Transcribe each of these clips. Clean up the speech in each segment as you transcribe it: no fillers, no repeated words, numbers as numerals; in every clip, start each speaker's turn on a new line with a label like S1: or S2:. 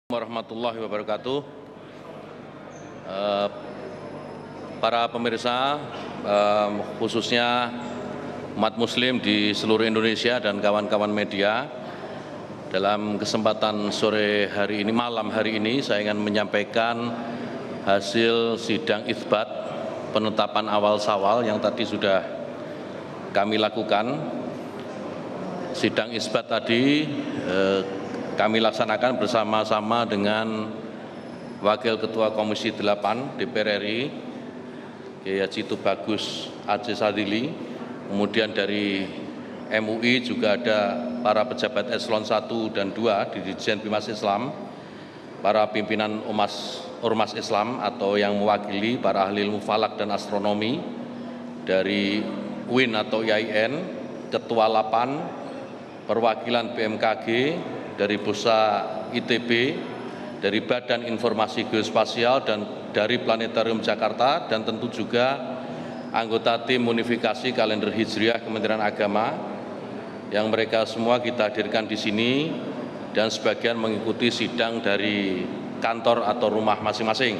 S1: Warahmatullahi wabarakatuh. Para pemirsa, khususnya umat muslim di seluruh Indonesia dan kawan-kawan media, dalam kesempatan sore hari ini, malam hari ini, saya ingin menyampaikan hasil sidang itsbat penetapan awal Syawal yang tadi sudah kami lakukan. Sidang itsbat tadi kami laksanakan bersama-sama dengan Wakil Ketua Komisi 8 DPR RI, Kiai Haji Tubagus Aceh Sadili, kemudian dari MUI juga ada para pejabat eselon 1 dan 2 di Dirjen Bimas Islam, para pimpinan Ormas Islam atau yang mewakili para ahli ilmu falak dan astronomi dari UIN atau IAIN, Ketua Lapan, perwakilan BMKG, dari Bursa ITB, dari Badan Informasi Geospasial dan dari Planetarium Jakarta, dan tentu juga anggota tim unifikasi kalender Hijriah Kementerian Agama yang mereka semua kita hadirkan di sini dan sebagian mengikuti sidang dari kantor atau rumah masing-masing.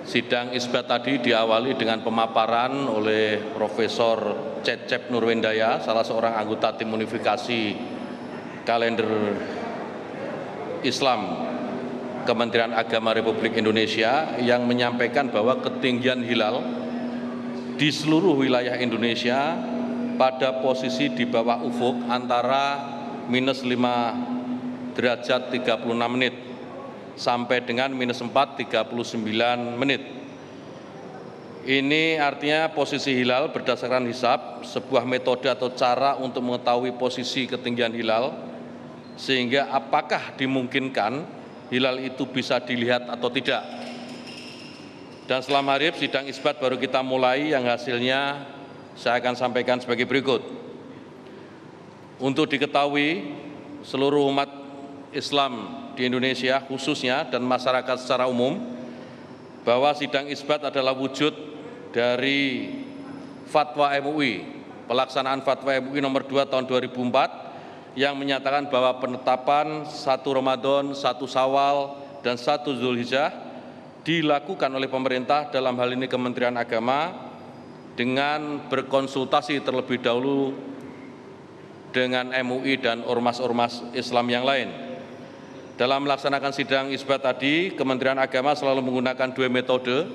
S1: Sidang itsbat tadi diawali dengan pemaparan oleh Profesor Cecep Nurwendaya, salah seorang anggota tim unifikasi kalender Islam Kementerian Agama Republik Indonesia, yang menyampaikan bahwa ketinggian hilal di seluruh wilayah Indonesia pada posisi di bawah ufuk antara minus 5 derajat 36 menit sampai dengan minus 4 39 menit. Ini artinya posisi hilal berdasarkan hisab, sebuah metode atau cara untuk mengetahui posisi ketinggian hilal, sehingga apakah dimungkinkan hilal itu bisa dilihat atau tidak. Dan setelah maghrib sidang itsbat baru kita mulai, yang hasilnya saya akan sampaikan sebagai berikut. Untuk diketahui seluruh umat Islam di Indonesia khususnya dan masyarakat secara umum, bahwa sidang itsbat adalah wujud dari fatwa MUI, pelaksanaan fatwa MUI nomor 2 tahun 2004, yang menyatakan bahwa penetapan 1 Ramadan, 1 Syawal, dan 1 Zulhijjah dilakukan oleh pemerintah, dalam hal ini Kementerian Agama, dengan berkonsultasi terlebih dahulu dengan MUI dan ormas-ormas Islam yang lain. Dalam melaksanakan sidang itsbat tadi, Kementerian Agama selalu menggunakan 2 metode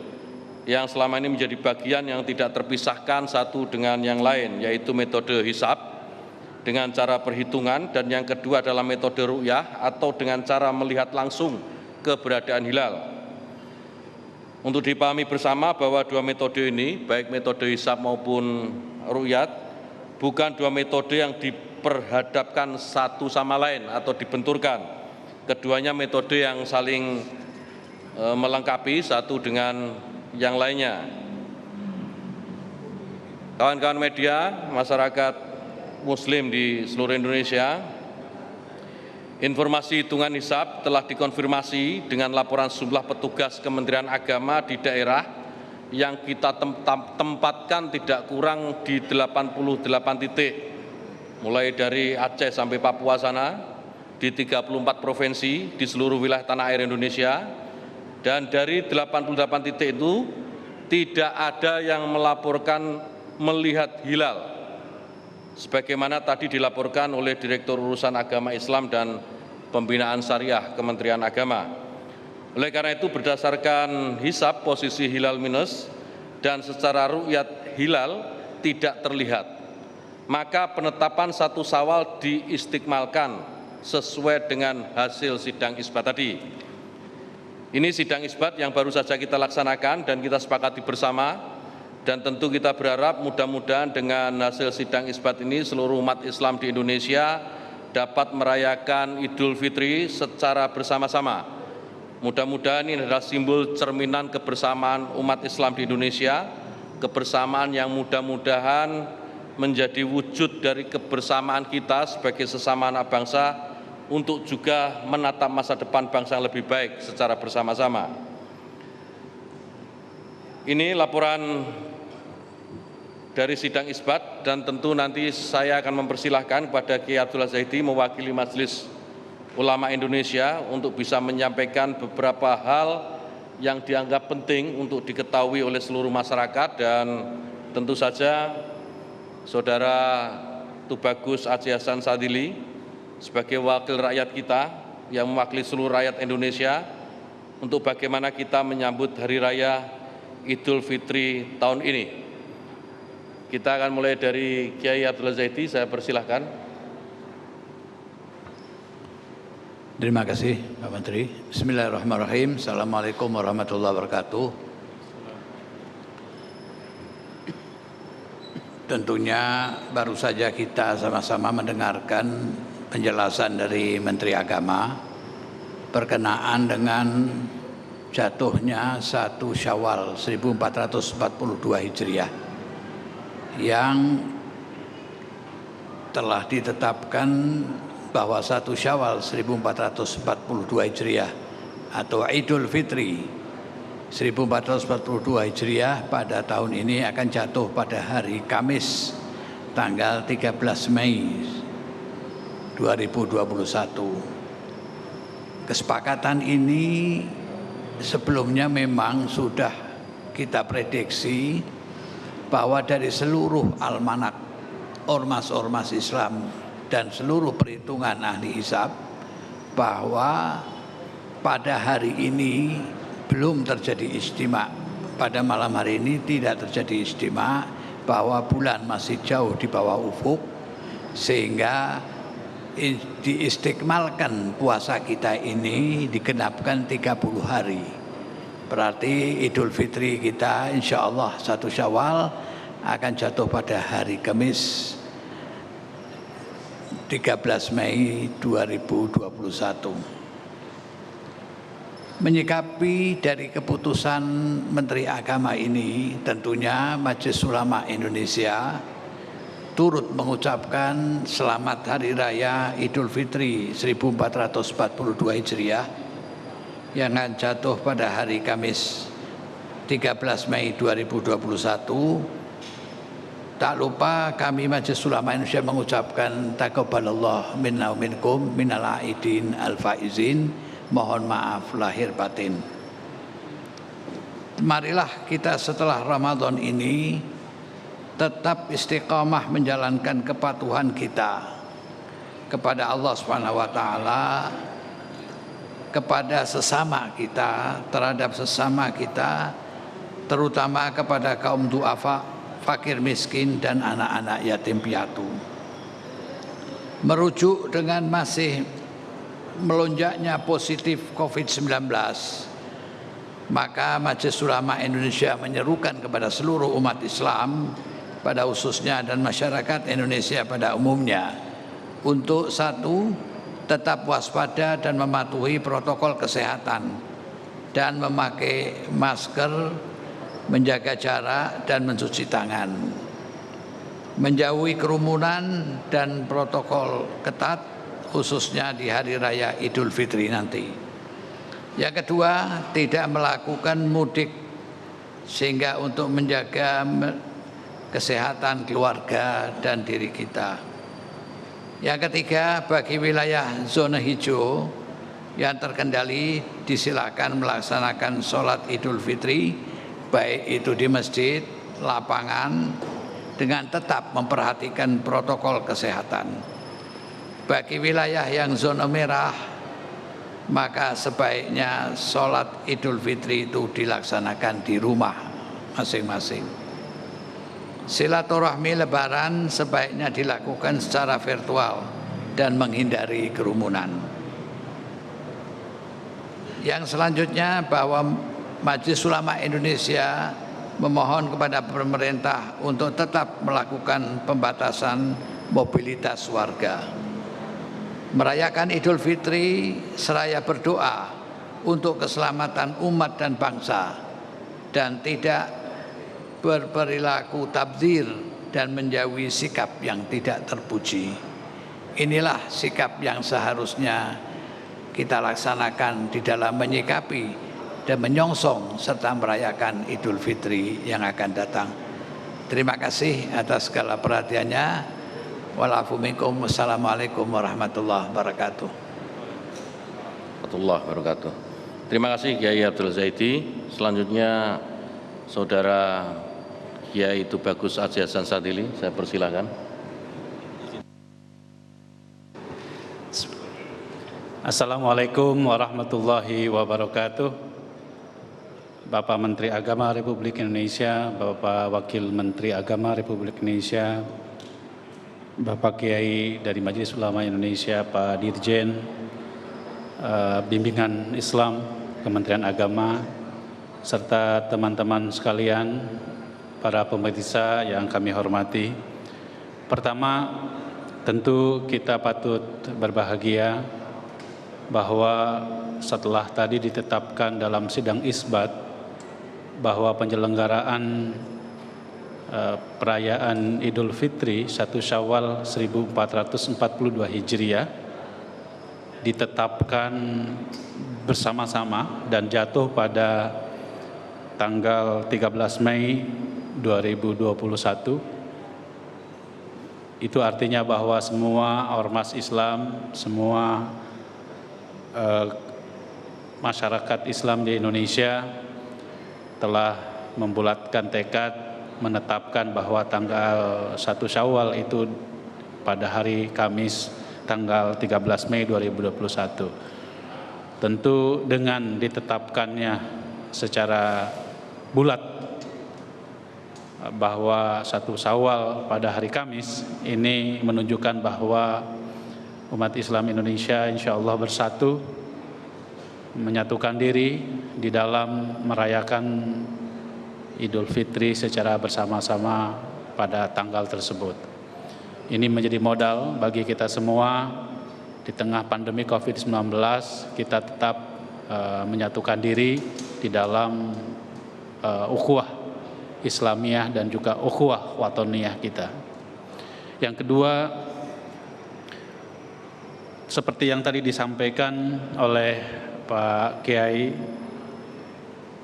S1: yang selama ini menjadi bagian yang tidak terpisahkan satu dengan yang lain, yaitu metode hisab dengan cara perhitungan, dan yang kedua adalah metode ru'yah atau dengan cara melihat langsung keberadaan hilal. Untuk dipahami bersama bahwa 2 metode ini, baik metode hisab maupun ru'yat, bukan 2 metode yang diperhadapkan satu sama lain atau dibenturkan. Keduanya metode yang saling melengkapi satu dengan yang lainnya. Kawan-kawan media, masyarakat Muslim di seluruh Indonesia, informasi hitungan hisab telah dikonfirmasi dengan laporan sejumlah petugas Kementerian Agama di daerah yang kita tempatkan tidak kurang di 88 titik, mulai dari Aceh sampai Papua sana, di 34 provinsi di seluruh wilayah tanah air Indonesia, dan dari 88 titik itu tidak ada yang melaporkan melihat hilal, sebagaimana tadi dilaporkan oleh Direktur Urusan Agama Islam dan Pembinaan Syariah Kementerian Agama. Oleh karena itu, berdasarkan hisab posisi hilal minus dan secara ru'yat hilal tidak terlihat, maka penetapan 1 Syawal diistikmalkan sesuai dengan hasil sidang itsbat tadi. Ini sidang itsbat yang baru saja kita laksanakan dan kita sepakati bersama. Dan tentu kita berharap mudah-mudahan dengan hasil sidang itsbat ini seluruh umat Islam di Indonesia dapat merayakan Idul Fitri secara bersama-sama. Mudah-mudahan ini adalah simbol cerminan kebersamaan umat Islam di Indonesia, kebersamaan yang mudah-mudahan menjadi wujud dari kebersamaan kita sebagai sesama anak bangsa untuk juga menatap masa depan bangsa yang lebih baik secara bersama-sama. Ini laporan dari sidang itsbat, dan tentu nanti saya akan mempersilahkan kepada Kiai Abdullah Zaidi mewakili Majelis ulama Indonesia untuk bisa menyampaikan beberapa hal yang dianggap penting untuk diketahui oleh seluruh masyarakat, dan tentu saja Saudara Tubagus Aji Hasan Sadili sebagai wakil rakyat kita yang mewakili seluruh rakyat Indonesia untuk bagaimana kita menyambut Hari Raya Idul Fitri tahun ini. Kita akan mulai dari Kiai Abdullah Zaidi, saya persilahkan.
S2: Terima kasih Pak Menteri. Bismillahirrahmanirrahim. Assalamualaikum warahmatullahi wabarakatuh. Tentunya baru saja kita sama-sama mendengarkan penjelasan dari Menteri Agama berkenaan dengan jatuhnya 1 Syawal 1442 Hijriah yang telah ditetapkan bahwa 1 Syawal 1442 Hijriah atau Idul Fitri 1442 Hijriah pada tahun ini akan jatuh pada hari Kamis tanggal 13 Mei 2021. Kesepakatan ini sebelumnya memang sudah kita prediksi bahwa dari seluruh almanak ormas-ormas Islam dan seluruh perhitungan ahli hisab bahwa pada hari ini belum terjadi ijtima. Pada malam hari ini tidak terjadi ijtima, bahwa bulan masih jauh di bawah ufuk, sehingga diistiqmalkan puasa kita ini digenapkan 30 hari. Berarti Idul Fitri kita insya Allah 1 Syawal akan jatuh pada hari Kamis 13 Mei 2021. Menyikapi dari keputusan Menteri Agama ini, tentunya Majelis Ulama Indonesia turut mengucapkan selamat Hari Raya Idul Fitri 1442 Hijriah yang akan jatuh pada hari Kamis 13 Mei 2021. Tak lupa kami Majelis Ulama Indonesia mengucapkan taqabbalallah minna wa minkum minal aidin al-faizin, mohon maaf lahir batin. Marilah kita setelah Ramadan ini tetap istiqamah menjalankan kepatuhan kita kepada Allah Subhanahu wa taala, kepada sesama kita, terhadap sesama kita, terutama kepada kaum du'afa, fakir miskin dan anak-anak yatim piatu. Merujuk dengan masih melonjaknya positif COVID-19, maka Majelis Ulama Indonesia menyerukan kepada seluruh umat Islam pada khususnya dan masyarakat Indonesia pada umumnya untuk satu, tetap waspada dan mematuhi protokol kesehatan dan memakai masker, menjaga jarak dan mencuci tangan, menjauhi kerumunan dan protokol ketat khususnya di hari raya Idul Fitri nanti. Yang kedua, tidak melakukan mudik sehingga untuk menjaga kesehatan keluarga dan diri kita. Yang ketiga, bagi wilayah zona hijau yang terkendali disilakan melaksanakan sholat Idul Fitri baik itu di masjid, lapangan, dengan tetap memperhatikan protokol kesehatan. Bagi wilayah yang zona merah, maka sebaiknya sholat Idul Fitri itu dilaksanakan di rumah masing-masing. Silaturahmi Lebaran sebaiknya dilakukan secara virtual dan menghindari kerumunan. Yang selanjutnya, bahwa Majelis Ulama Indonesia memohon kepada pemerintah untuk tetap melakukan pembatasan mobilitas warga. Merayakan Idul Fitri seraya berdoa untuk keselamatan umat dan bangsa dan tidak berperilaku tabdzir dan menjauhi sikap yang tidak terpuji. Inilah sikap yang seharusnya kita laksanakan di dalam menyikapi dan menyongsong serta merayakan Idul Fitri yang akan datang. Terima kasih atas segala perhatiannya. Wassalamualaikum warahmatullahi wabarakatuh.
S1: warahmatullahi wabarakatuh. Terima kasih Kiai Abdul Zaidi. Selanjutnya Saudara Kiai Tubagus Haji Hasan Sadili, saya persilakan.
S3: Assalamualaikum warahmatullahi wabarakatuh. Bapak Menteri Agama Republik Indonesia, Bapak Wakil Menteri Agama Republik Indonesia, Bapak Kiai dari Majelis Ulama Indonesia, Pak Dirjen Bimbingan Islam Kementerian Agama, serta teman-teman sekalian, para pemirsa yang kami hormati. Pertama, tentu kita patut berbahagia bahwa setelah tadi ditetapkan dalam sidang isbat bahwa penyelenggaraan perayaan Idul Fitri 1 Syawal 1442 Hijriah ditetapkan bersama-sama dan jatuh pada tanggal 13 Mei 2021. Itu artinya bahwa semua ormas Islam, semua masyarakat Islam di Indonesia telah membulatkan tekad menetapkan bahwa tanggal 1 Syawal itu pada hari Kamis tanggal 13 Mei 2021. Tentu dengan ditetapkannya secara bulat bahwa 1 Syawal pada hari Kamis ini menunjukkan bahwa umat Islam Indonesia insya Allah bersatu, menyatukan diri di dalam merayakan Idul Fitri secara bersama-sama pada tanggal tersebut. Ini menjadi modal bagi kita semua di tengah pandemi COVID-19, kita tetap menyatukan diri di dalam ukhuwah Islamiyah dan juga ukhuwah watoniyah kita. Yang kedua, seperti yang tadi disampaikan oleh Pak Kiai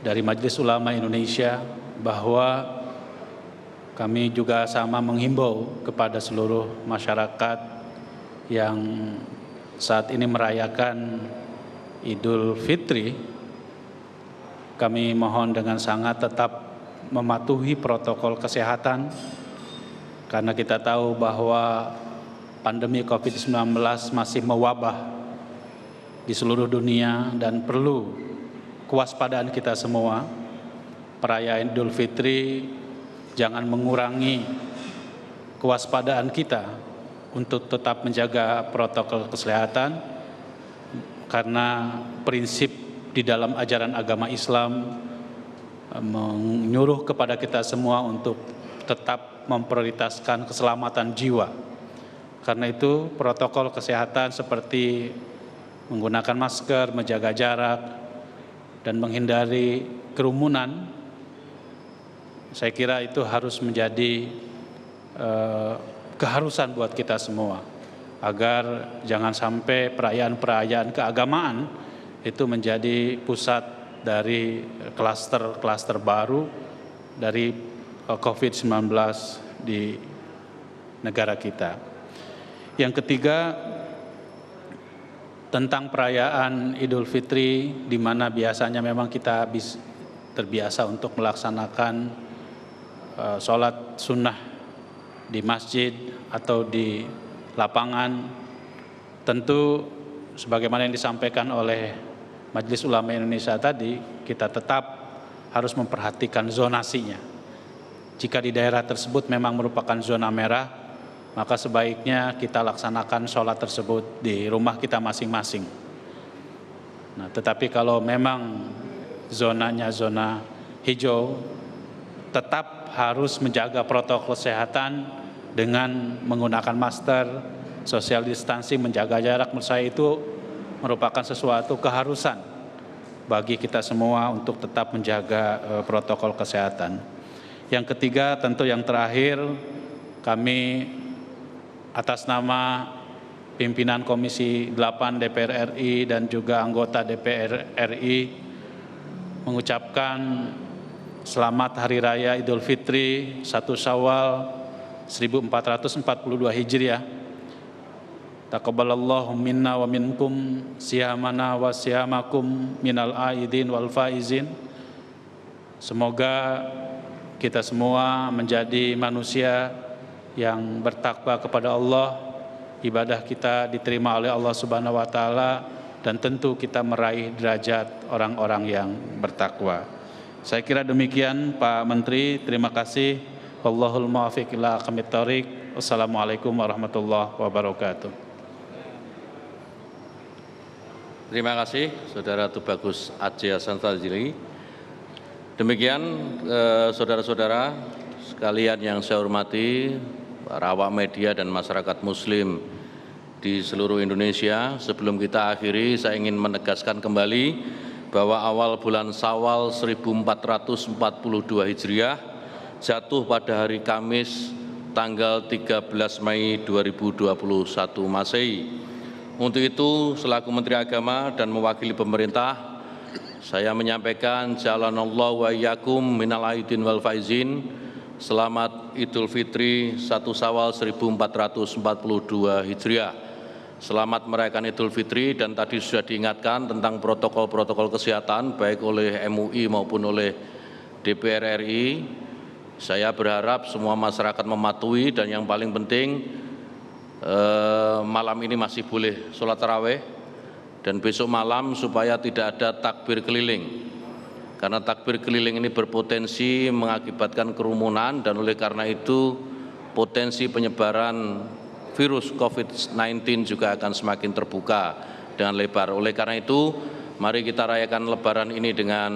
S3: dari Majelis Ulama Indonesia, bahwa kami juga sama menghimbau kepada seluruh masyarakat yang saat ini merayakan Idul Fitri, kami mohon dengan sangat tetap mematuhi protokol kesehatan, karena kita tahu bahwa pandemi COVID-19 masih mewabah di seluruh dunia dan perlu kewaspadaan kita semua. Perayaan Idul Fitri jangan mengurangi kewaspadaan kita untuk tetap menjaga protokol kesehatan, karena prinsip di dalam ajaran agama Islam menyuruh kepada kita semua untuk tetap memprioritaskan keselamatan jiwa. Karena itu protokol kesehatan seperti menggunakan masker, menjaga jarak, dan menghindari kerumunan, saya kira itu harus menjadi keharusan buat kita semua, agar jangan sampai perayaan-perayaan keagamaan itu menjadi pusat dari klaster-klaster baru dari COVID-19 di negara kita. Yang ketiga, tentang perayaan Idul Fitri, di mana biasanya memang kita terbiasa untuk melaksanakan sholat sunnah di masjid atau di lapangan. Tentu sebagaimana yang disampaikan oleh Majelis Ulama Indonesia tadi, kita tetap harus memperhatikan zonasinya. Jika di daerah tersebut memang merupakan zona merah, maka sebaiknya kita laksanakan sholat tersebut di rumah kita masing-masing. Nah, tetapi kalau memang zonanya zona hijau, tetap harus menjaga protokol kesehatan dengan menggunakan masker, social distancing, menjaga jarak. Menurut saya itu merupakan sesuatu keharusan bagi kita semua untuk tetap menjaga protokol kesehatan. Yang ketiga, tentu yang terakhir, kami atas nama pimpinan Komisi 8 DPR RI dan juga anggota DPR RI mengucapkan selamat Hari Raya Idul Fitri 1 Syawal 1442 Hijriah Taqabbalallahu minna wa minkum siyamana wa siyamakum minal aidin wal faizin. Semoga kita semua menjadi manusia yang bertakwa kepada Allah, ibadah kita diterima oleh Allah Subhanahu wa taala, dan tentu kita meraih derajat orang-orang yang bertakwa. Saya kira demikian Pak Menteri, terima kasih. Wallahul muwaffiq ila aqwamit thoriq. Wassalamualaikum warahmatullahi wabarakatuh.
S1: Terima kasih Saudara Tubagus Aceh Hasan Fadzili. Demikian saudara-saudara sekalian yang saya hormati, para awak media dan masyarakat muslim di seluruh Indonesia. Sebelum kita akhiri, saya ingin menegaskan kembali bahwa awal bulan Syawal 1442 Hijriah jatuh pada hari Kamis tanggal 13 Mei 2021 Masehi. Untuk itu, selaku Menteri Agama dan mewakili pemerintah, saya menyampaikan jalanallahu wa iyyakum minal aidin wal faizin. Selamat Idul Fitri 1 Syawal 1442 Hijriah. Selamat merayakan Idul Fitri, dan tadi sudah diingatkan tentang protokol-protokol kesehatan baik oleh MUI maupun oleh DPR RI. Saya berharap semua masyarakat mematuhi, dan yang paling penting malam ini masih boleh sholat tarawih, dan besok malam supaya tidak ada takbir keliling, karena takbir keliling ini berpotensi mengakibatkan kerumunan, dan oleh karena itu potensi penyebaran virus COVID-19 juga akan semakin terbuka dengan lebar. Oleh karena itu, mari kita rayakan Lebaran ini dengan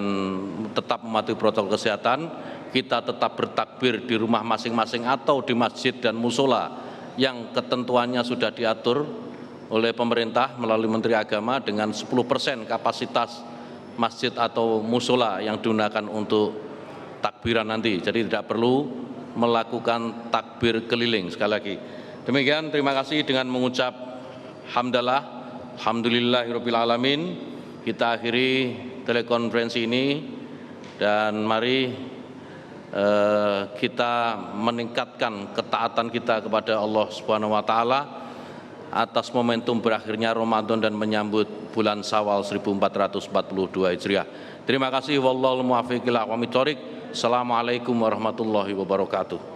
S1: tetap mematuhi protokol kesehatan. Kita tetap bertakbir di rumah masing-masing atau di masjid dan musola yang ketentuannya sudah diatur oleh pemerintah melalui Menteri Agama dengan 10% kapasitas masjid atau musola yang digunakan untuk takbiran nanti. Jadi tidak perlu melakukan takbir keliling sekali lagi. Demikian, terima kasih dengan mengucap hamdalah, alhamdulillahirabbil alamin. Kita akhiri telekonferensi ini, dan mari kita meningkatkan ketaatan kita kepada Allah Subhanahu wa taala atas momentum berakhirnya Ramadan dan menyambut bulan Syawal 1442 Hijriah. Terima kasih. Wallahul muwaffiq ila aqwamit thoriq. Assalamualaikum warahmatullahi wabarakatuh.